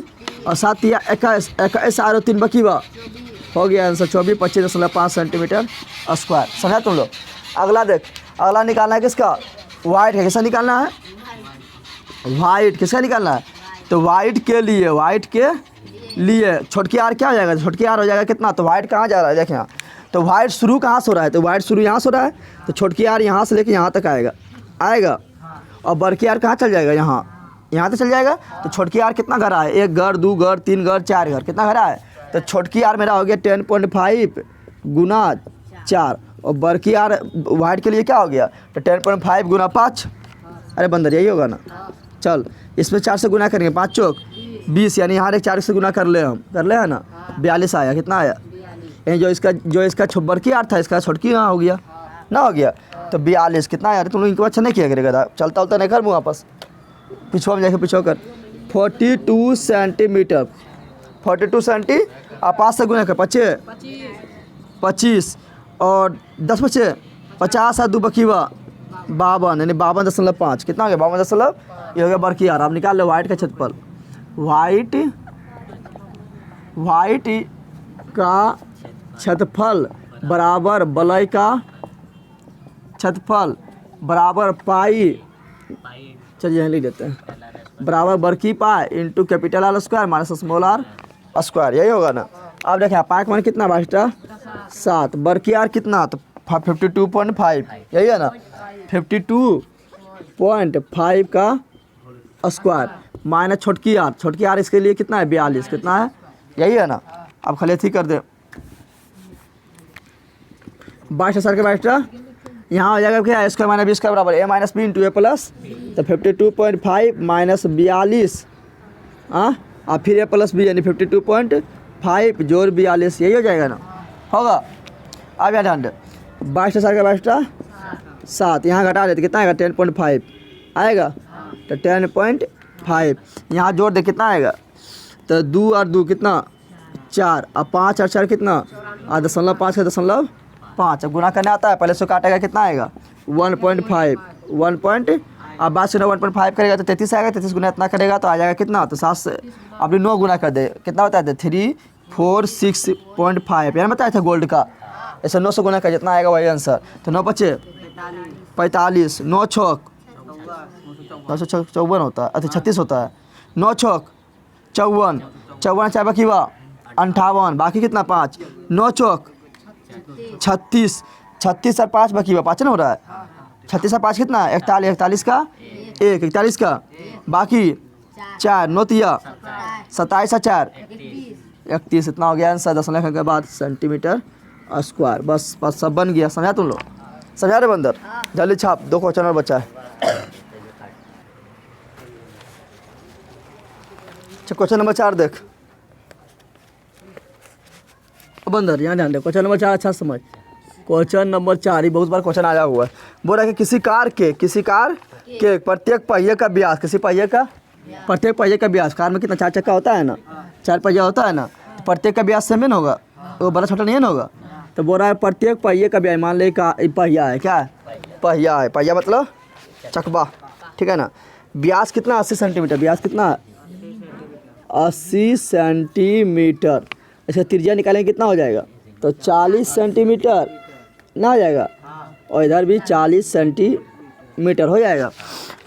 Speaker 1: और 7 या 21 और 3 बाकी बा, हो गया आंसर 24.25 सेंटीमीटर स्क्वायर। समझा तुम लोग? अगला देख, अगला निकालना है किसका? वाइट है। किसका निकालना है? वाइट। किसका निकालना है? तो वाइट के लिए छोटकी आर क्या हो जाएगा? छोटकी आर हो जाएगा कितना? तो वाइट कहाँ जा रहा है? देखें यहाँ, तो वाइट शुरू कहाँ से हो रहा है? तो वाइट शुरू यहाँ से हो रहा है, तो छोटकी आर यहाँ से लेके यहाँ तक आएगा। और बड़की आर कहाँ चल जाएगा? यहाँ तक चल जाएगा। तो छोटकी आर कितना घर आए? 1 घर 2 घर 3 घर 4 घर, कितना घर आए? तो छोटकी आर मेरा हो गया 10.5 गुना 4, और बड़की आर वाइट के लिए क्या हो गया? तो 10.5 गुना 5, अरे बंदर यही होगा ना। चल इसमें 4 से गुना करेंगे, 5 चौक 20, यानी यहाँ 4 से गुना कर ले है ना। 42 आया, कितना आया? ये जो इसका बड़की आर था, इसका छोटकी यहाँ हो गया ना, हो गया। तो 42 कितना आया? तुम लोग इनको अच्छा नहीं किया करेगा, चलता उलता नहीं कर मुँह वापस, पिछुआ में जाके पिछुआ कर। 42 सेंटीमीटर, 42 सेंटी, और 5 से गुना कर 25 और 10 बचे 50 और 2 बकीवा 52, यानी 52.5, कितना हो गया? 52, ये हो गया बड़की आर। आप निकाल लो वाइट का क्षेत्रफल। वाइट का क्षेत्रफल बराबर ब्लैक का क्षेत्रफल बराबर पाई, चलिए यहाँ लिख देते हैं, बराबर बड़की pi into capital R square minus small R square, यही होगा ना। अब देखें पाई का मान कितना? 7, बड़की आर कितना? तो 52.5, यही है ना। 52.5 का स्क्वायर माइनस छोटकी आर इसके लिए कितना है? 42, कितना है? यही है ना। अब खाली थी कर दे 22 के 22 यहाँ हो जाएगा क्या? स्क्वायर माइनस 20 का बराबर a minus B into A plus, तो 52.5 माइनस 42, और फिर a प्लस बी यानी 52.5 5 जोड़ 42, यही हो जाएगा ना, होगा। अब यहाँ ध्यान दे, 22 का 22 7, यहाँ घटा देते कितना आएगा 10.5 आएगा, तो 10.5 यहाँ जोड़ दे कितना आएगा, तो 2 और 2 कितना 4, अब 5 और 4 कितना 0.5 का 0.5, अब गुना करने आता है, पहले से काटेगा कितना आएगा 1.5 अब 22 से 1.5 करेगा तो 33 आएगा, 33 गुना इतना करेगा तो आ जाएगा कितना, तो 7 से अभी 9 गुना कर दे, कितना बताया था 346.5 यानी बताया था गोल्ड का, ऐसे 9 से गुना कर जितना आएगा वही आंसर, तो 9 बचे 45, 9 छक 954 होता है, अच्छा 36 होता है, 9 छक 54, 54 चार बाकी हुआ 58, बाकी कितना 5, 9 चौक 36, 36 और 5 बाकी हुआ 5 ना हो रहा है, 36 और 5 कितना 41, 41 का 1, 41 का बाकी 4, 9 तिया 27 और 4 31, इतना हो गया आंसर 10 लिखने के बाद सेंटीमीटर स्क्वायर। बस सब बन गया, समझा तुम लोग, समझा रहे बंदर, जल्दी छाप, 2 क्वेश्चन और बचा है। क्वेश्चन नंबर 4 देख बंदर, यहाँ ध्यान दे, क्वेश्चन नंबर 4 अच्छा समझ, क्वेश्चन नंबर 4 ही बहुत बार क्वेश्चन आया हुआ है। बोल रहा है कि किसी कार के प्रत्येक पहिए का व्यास, किसी पहिए का प्रत्येक पहिए का व्यास, कार में कितना 4 चक्का होता है ना, 4 पहिया होता है ना, तो प्रत्येक का व्यास सेम होगा, वो बड़ा छोटा नहीं ना होगा, तो बोल रहा है प्रत्येक पहिए का व्यास, मान ले का पहिया है, क्या है पहिया है, पहिया मतलब चकबा, ठीक है ना, व्यास कितना 80 सेंटीमीटर, व्यास कितना 80 सेंटीमीटर, इसका त्रिज्या निकालेंगे कितना हो जाएगा, तो 40 सेंटीमीटर ना हो जाएगा, और इधर भी 40 सेंटीमीटर हो जाएगा।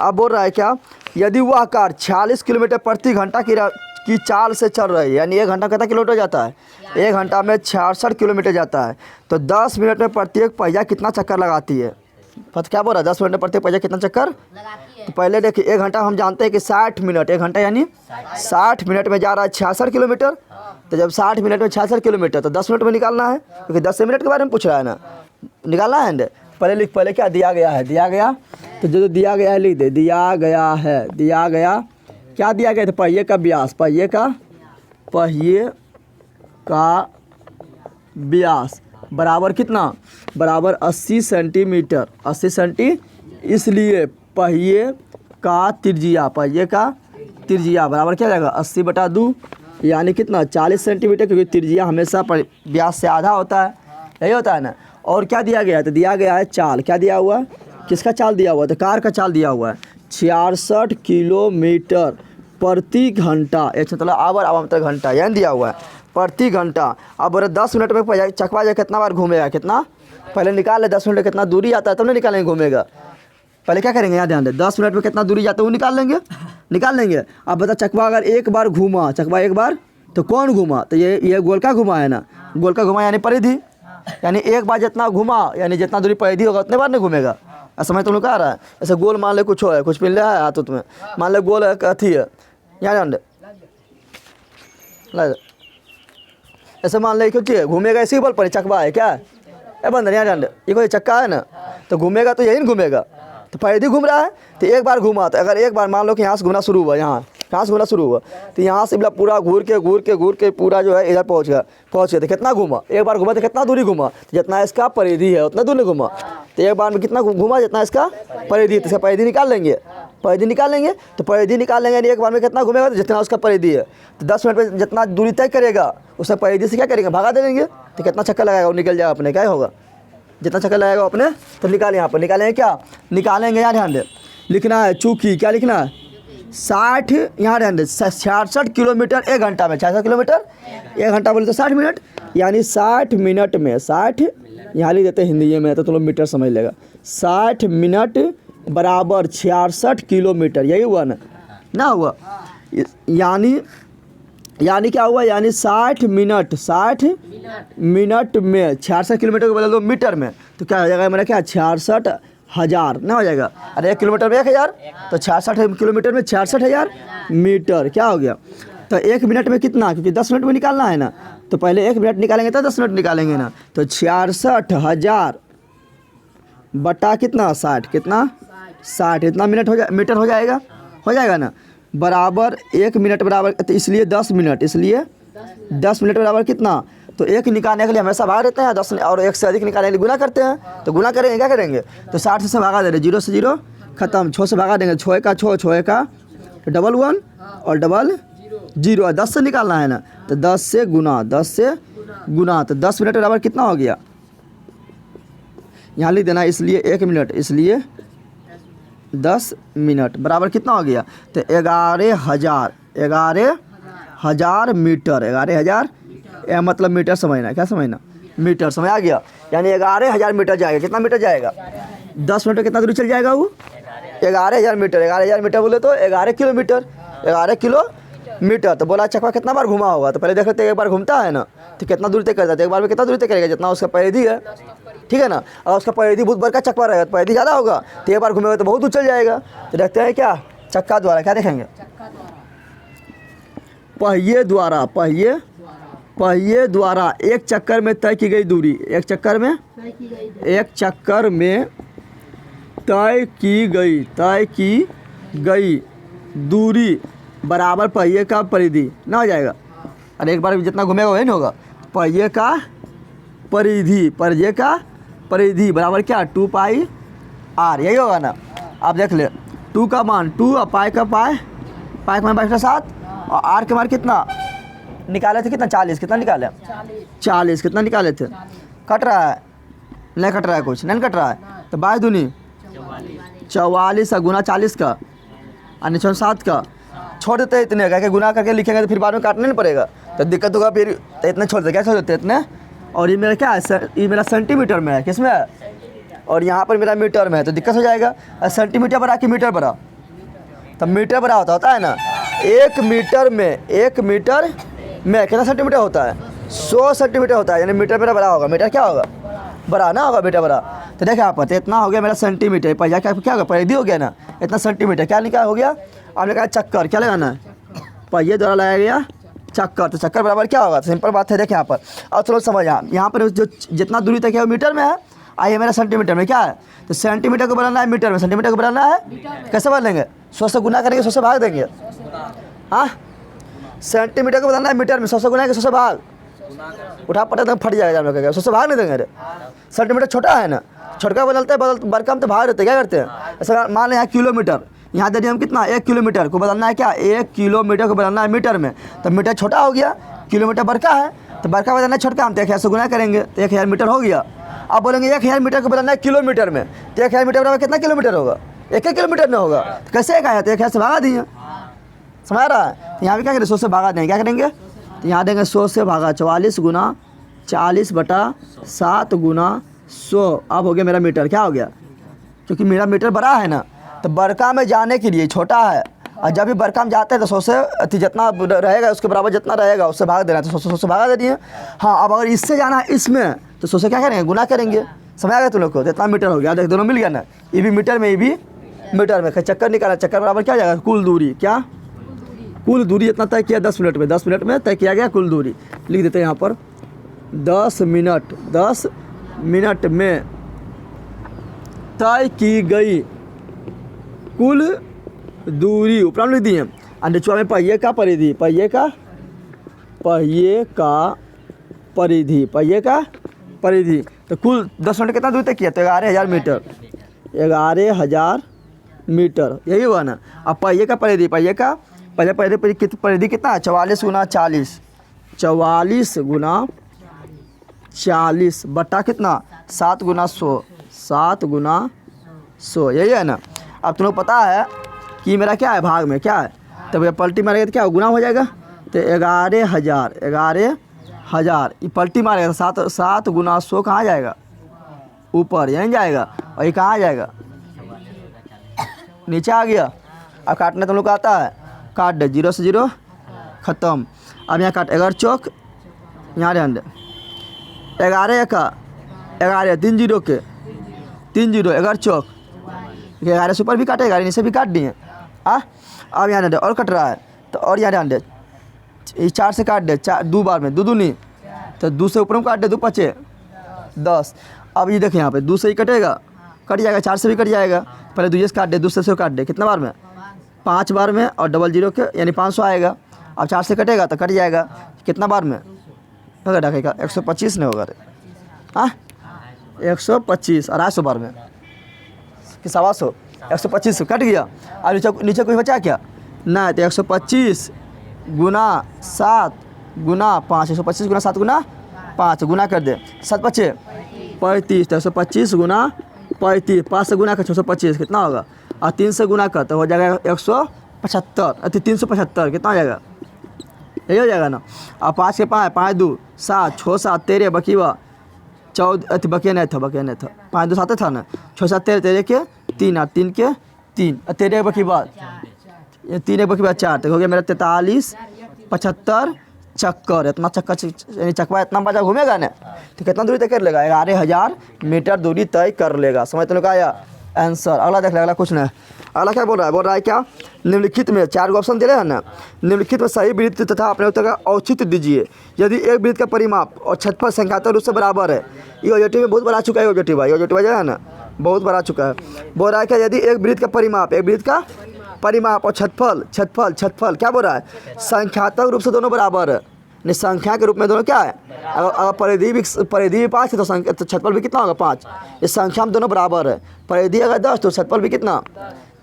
Speaker 1: अब बोल रहा है क्या, यदि वह कार 46 किलोमीटर प्रति घंटा की चाल से चल रही है, यानी 1 घंटा कितना किलोमीटर जाता है, 1 घंटा में 66 किलोमीटर जाता है, तो 10 मिनट में प्रत्येक पहिया कितना चक्कर लगाती है, पता क्या बोल रहा है 10 मिनट में प्रत्येक पहिया कितना चक्कर लगाती है। तो पहले देखिए 1 घंटा हम जानते हैं कि 60 मिनट, 1 घंटा यानी 60 मिनट में जा रहा है 66 किलोमीटर, तो जब 60 मिनट में 66 किलोमीटर तो 10 मिनट में निकालना है, क्योंकि 10 मिनट के बारे में पूछ रहा है ना, निकालना है। पहले लिख, पहले क्या दिया गया है, दिया गया तो जो दिया गया है लिख दे, दिया गया है, दिया गया क्या दिया गया था, पहिए का व्यास, पहिए का व्यास बराबर कितना, बराबर 80 सेंटीमीटर, 80 सेंटी, इसलिए पहिए का त्रिज्या, पहिए का त्रिज्या बराबर क्या जाएगा 80/2 यानी कितना 40 सेंटीमीटर, क्योंकि त्रिज्या हमेशा व्यास से आधा होता है, यही होता है ना। और क्या दिया गया है, तो दिया गया है चाल, क्या दिया हुआ है, किसका चाल दिया हुआ है, तो कार का चाल दिया हुआ है 66 किलोमीटर प्रति घंटा, एक मतलब आवर मतलब घंटा, यानी दिया हुआ है प्रति घंटा। अब बोले 10 मिनट में चकवा जाए कितना बार घूमेगा, कितना पहले निकाल ले, 10 मिनट में कितना दूरी आता है तब नहीं निकालेंगे घूमेगा, पहले क्या करेंगे यहाँ ध्यान दे, 10 मिनट में कितना दूरी जाता है वो निकाल लेंगे। अब बता चकवा अगर एक बार घूमा, चकवा एक बार तो कौन घूमा, तो ये गोलका घुमा है ना, गोलका घुमा यानी परिधि, यानी एक बार जितना घुमा यानी जितना दूरी परिधि होगा उतने बार नहीं घूमेगा, ऐसा मैं तुम लोग कह रहा है। ऐसे गोल मान ले कुछ है, कुछ पिन है हाथ तुम्हें, मान ले गोल है अथी है, यहाँ ध्यान दे, ऐसे मान ले क्यों चाहिए घूमेगा, इसी बल पर चकवा है क्या है बंदर, यहाँ ध्यान दे, ये कोई चक्का है ना, तो घूमेगा तो यही घूमेगा, तो परिधि घूम रहा है, तो एक बार घूमा, तो अगर एक बार मान लो कि यहाँ से घूमना शुरू हुआ, यहाँ से घूमना शुरू हुआ, तो यहाँ से पूरा घूर के पूरा जो है इधर पहुँच गया, तो कितना घूमा, एक बार घूमा तो कितना दूरी घूमा, तो जितना इसका परिधि है उतना दूरी घूमा, तो एक बार में कितना घूमा जितना इसका परिधि, तो इसका परिधि निकाल लेंगे, तो परिधि निकाल लेंगे, एक बार में कितना घूमेगा तो जितना उसका परिधि है, तो 10 मिनट में जितना दूरी तय करेगा उसका परिधि से क्या करेंगे भगा दे देंगे, तो कितना चक्कर लगाएगा वो निकल जाएगा अपने, क्या होगा जितना चक्कर लगाएगा अपने, तो निकालें, यहाँ पर निकालेंगे, क्या निकालेंगे, यहाँ ध्यान दे, लिखना है चूँकि क्या लिखना है 60, यहाँ ध्यान दे 66 किलोमीटर 1 घंटा में, 66 किलोमीटर 1 घंटा बोले तो 60 मिनट, यानी 60 मिनट में 60, यहाँ लिख देते हिंदी में तो तुम लोग मीटर समझ लेगा, 60 मिनट बराबर 66 किलोमीटर, यही हुआ ना हुआ, यानी क्या हुआ, यानी 60 मिनट में 66 किलोमीटर को बदल दो मीटर में, तो क्या हो जाएगा मेरा, क्या 66,000 ना हो जाएगा, अरे 1 किलोमीटर में 1000, तो 66 किलोमीटर में 66,000 मीटर, क्या हो गया, तो 1 मिनट में कितना, क्योंकि 10 मिनट में निकालना है ना, तो पहले 1 मिनट निकालेंगे तो 10 मिनट निकालेंगे ना, तो 66,000 बटा कितना 60, कितना 60, इतना मीटर हो जाएगा ना, बराबर 1 मिनट बराबर, तो इसलिए 10 मिनट, इसलिए 10 मिनट बराबर कितना, तो 1 निकालने के लिए हमेशा भाग देते हैं 10 और 1 से अधिक निकालने के लिए गुना करते हैं। तो गुना करेंगे क्या करेंगे, तो 60 से भागा दे रहे, 0 से 0 खत्म, 6 से भागा देंगे, 6 का 6, 6 का तो 11 और 0, 10 से निकालना है ना, तो 10 से गुना, 10 से गुना, तो 10 मिनट बराबर कितना हो गया, यहाँ लिख देना, इसलिए 1 मिनट, इसलिए 10 मिनट बराबर कितना हो गया, तो 11,000 मीटर, 11,000 मतलब मीटर समझना, क्या समझना, मीटर, समझ आ गया, यानी 11,000 मीटर जाएगा, कितना मीटर जाएगा, 10 मिनट में कितना दूरी चल जाएगा वो, 11,000 मीटर, 11,000 मीटर बोले तो 11 किलोमीटर, 11 किलोमीटर। तो बोला चक्का कितना बार घुमा होगा, तो पहले देख लेते एक बार घूमता है ना, तो कितना दूरी तय करता है, एक बार में कितना दूरी तय करेगा, जितना उसका परिधि है, ठीक है ना, और उसका परिधि बहुत बड़ा चक्का रहेगा, तो परिधि ज़्यादा होगा, तो एक बार घूमेगा तो बहुत दूर चल जाएगा। तो देखते हैं क्या, चक्का द्वारा, क्या देखेंगे, पहिए द्वारा एक चक्कर में तय की गई दूरी, एक चक्कर में तय की गई दूरी बराबर पहिए का परिधि ना हो जाएगा, अरे एक बार जितना घूमेगा वही नहीं होगा, पहिए का परिधि बराबर क्या, 2πr, यही होगा ना। आप देख ले, 2 का मान 2 और पाई का मान 7 और r के मान कितना निकाले थे, कितना 40, कितना निकाले 40, कितना निकाले थे, कट रहा है, नहीं कट रहा है, कुछ नहीं कट रहा है, तो 22 दूनी 44 गुना 40 का और नीचे 7 का, छोड़ देते हैं इतने का, कि गुना करके लिखेंगे तो फिर बाद में काटना नहीं पड़ेगा, तो दिक्कत होगा, फिर तो इतने छोड़ देते, क्या छोड़ देते इतने, और ये मेरा क्या है, ये मेरा सेंटीमीटर में है, किस में है, और यहाँ पर मेरा मीटर में है, तो दिक्कत हो जाएगा, सेंटीमीटर बड़ा कि मीटर बड़ा, तो मीटर बड़ा होता है ना, 1 मीटर में कितना सेंटीमीटर होता है, 100 सेंटीमीटर होता है, यानी मीटर मेरा बड़ा होगा, मीटर क्या होगा, बड़ा ना होगा, मीटर बड़ा। तो देखिए यहाँ पर, तो इतना हो गया मेरा सेंटीमीटर, पहिया क्या होगा, परिधि हो गया ना, इतना सेंटीमीटर, क्या निकाल हो गया, आपने कहा चक्कर, क्या लगाना है, पहिए द्वारा लगाया गया चक्कर, तो चक्कर बराबर क्या होगा, तो सिंपल बात है, देखिए यहाँ पर, और चलो समझ, यहाँ पर जो जितना दूरी तक है वो मीटर में है, आइए मेरा सेंटीमीटर में क्या है, तो सेंटीमीटर को बनाना है मीटर में, सेंटीमीटर को बनाना है कैसे बदलेंगे, 100 से गुना करेंगे, 100 से भाग देंगे, हाँ, सेंटीमीटर को बनाना है मीटर में, 100 से गुना करेंगे, 100 से भाग, उठा पटा तो फट जाएगा, हम लोग 100 से भाग नहीं देंगे, अरे सेंटीमीटर छोटा है ना, छोटका बदलते हैं, बड़का हम तो भाग देते, क्या करते हैं, ऐसा मान लें यहाँ किलोमीटर, यहाँ दे दिए हम कितना, 1 किलोमीटर को बदलना है क्या, 1 किलोमीटर को बदलना है मीटर में, तो मीटर छोटा हो गया, किलोमीटर बड़का है, तो बड़का बदलना है छोटका, हम तो 1000 से गुना करेंगे, तो 1000 मीटर हो गया। अब बोलेंगे 1000 मीटर को बदलना है किलोमीटर में, तो 1000 मीटर बराबर कितना किलोमीटर होगा, 1 किलोमीटर में होगा, तो कैसे एक आया, तो 1000 से भागा दिए, समझ रहा है, तो यहाँ भी क्या करेंगे, 100 से भागा देंगे, क्या करेंगे, तो यहाँ देंगे 100 से भागा, 44 गुना 40/7 गुना 100, अब हो गया मेरा मीटर, क्या हो गया, क्योंकि मेरा मीटर बड़ा है ना, तो बड़का में जाने के लिए छोटा है, और जब भी बड़का में जाते हैं तो 100 से जितना रहेगा उसके बराबर जितना रहेगा उससे भाग देना, तो 100 से भागा दे दिए। हाँ, अब अगर इससे जाना है इसमें, तो 100 से क्या करेंगे, गुना करेंगे, समझ आ गया तुम लोग को, तो इतना मीटर हो गया, देख दोनों मिल गया ना, ये भी मीटर में, ये भी मीटर में, चक्कर निकाला, चक्कर बराबर क्या हो जाएगा, कुल दूरी, क्या कुल दूरी इतना तय किया 10 मिनट में, 10 मिनट में तय किया गया कुल दूरी, लिख देते हैं यहाँ पर 10 मिनट में तय की गई कुल दूरी, ऊपर लिख दिए, और नीचे में पहिए का परिधि, पहिए का परिधि, तो कुल 10 मिनट कितना दूरी तक किया, तो 11,000 मीटर, 11,000 मीटर, यही हुआ ना। अब पहिए का परिधि, परिधि कितना है, 44 गुना 40, 44 गुना 40 बटा कितना, 7 गुना 100, 7 गुना 100, यही है ना। अब तुम लोग पता है कि मेरा क्या है, भाग में क्या है, तब ये पलटी मारेगा तो क्या गुना हो जाएगा, तो 11,000 ये पलटी मारेगा तो 7 गुना 100 कहाँ जाएगा, ऊपर, यहीं जाएगा, और ये कहाँ जाएगा, नीचे आ गया। अब काटने तुम लोग को आता है, काट दे, 0 से 0 ख़त्म। अब यहाँ काट, 11 चौक, यहाँ ध्यान दे, 11 का 11, 3 0 के 3 0, 11 चौक, 11 से ऊपर भी काटे, 11 नीचे भी काट दिए। अब यहाँ ध्यान दे, और कट रहा है, तो और यहाँ ध्यान दे, 4 से काट दे, 4 2 बार में, 2 दूनी, तो 2 से ऊपर में काट दे, 2 5 10। अब ये देखें यहाँ पे 2 से ही कटेगा, कट जाएगा, 4 से भी कट जाएगा, पहले 2 से काट दे, 2 से काट दे, कितना बार में, 5 बार में, और 0 0 के यानी 500 आएगा। अब 4 से कटेगा तो कट जाएगा, कितना बार में होगा ढकेगा 125 नहीं होगा रे, हाँ 125 और 200 बार में कि 125 125 कट गया। और नीचे कोई बचा क्या ना, तो 125 गुना 7 गुना 5, 125 गुना 7 गुना 5 गुना कर दे 7 5 35, तो 125 गुना 35, 5 से गुना कर 625 कितना होगा, और 3 से गुना कर तो हो जाएगा 175, 375 कितना हो जाएगा, यही हो जाएगा ना। अब 5 के 5 5 2 7 6 7 13 बकीवा 14 बकिया नहीं था 5 2 7 था ना, 6 7 13 13 के 3 और 3 के 3 और 13 बकी बाद 3 बकी बाद 4, तो हो गया मेरा 43 75 चक्कर। इतना चक्कर यानी चकवा इतना बजा घूमेगा ना तो कितना दूरी तय कर लेगा, 11,000 मीटर दूरी तय कर लेगा। समझ तो आया आंसर। अगला देख ले, अगला कुछ नहीं। अगला क्या बोल रहा है क्या, निम्नलिखित में 4 ऑप्शन दे रहे हैं ना, निम्नलिखित में सही वृत्त तथा अपने उत्तर का औचित्य दीजिए। यदि एक वृत्त का परिमाप और क्षेत्रफल संख्यात्मक रूप से बराबर है, ये ऑब्जेक्टिव में बहुत बड़ा चुका है, ऑब्जेक्टिव जो है ना बहुत बड़ा चुका है। बोल रहा है क्या, यदि एक वृत्त का परिमाप और क्षेत्रफल क्या बोल रहा है, संख्यात्मक रूप से दोनों बराबर है, नहीं संख्या के रूप में दोनों क्या है, अगर परिधि भी 5 है तो क्षेत्रफल भी कितना होगा 5। इस संख्या में दोनों बराबर है, परिधि अगर 10 तो क्षेत्रफल भी कितना,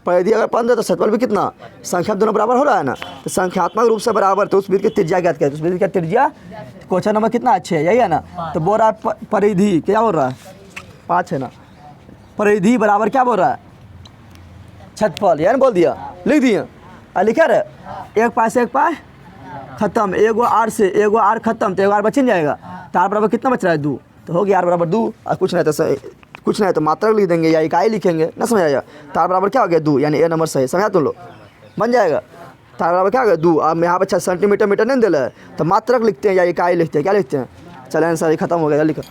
Speaker 1: परिधि अगर 15 तो क्षेत्रफल भी कितना, संख्या में दोनों बराबर हो रहा है ना, तो संख्यात्मक रूप से बराबर, तो उस वृत्त की त्रिज्या ज्ञात करें। उस वृत्त की त्रिज्या क्वेश्चन नंबर कितना अच्छे है, यही है ना। तो बोल रहा है परिधि क्या बोल रहा है 5 है ना, परिधि बराबर क्या बोल रहा है क्षेत्रफल, यानी बोल दिया लिख दिया और लिखा रहे 1 पाई से 1 पाई खत्म, एगो आर से एगो आर खत्म, तो एगो आर बच जाएगा, तो आर बराबर कितना बच रहा है 2, तो हो गया आर बराबर 2। और कुछ नहीं तो मात्रक लिख देंगे या इकाई लिखेंगे ना, समझ आएगा। तो आर बराबर क्या हो गया 2, यानी ए नंबर सही, समझा तुम लोग बन जाएगा। तो आर बराबर क्या हो गया 2। अब यहाँ पर सेंटीमीटर मीटर नहीं दे रहा है तो मात्रक लिखते हैं या इकाई लिखते हैं, क्या लिखते हैं, चले आंसर खत्म हो गया, लिखो।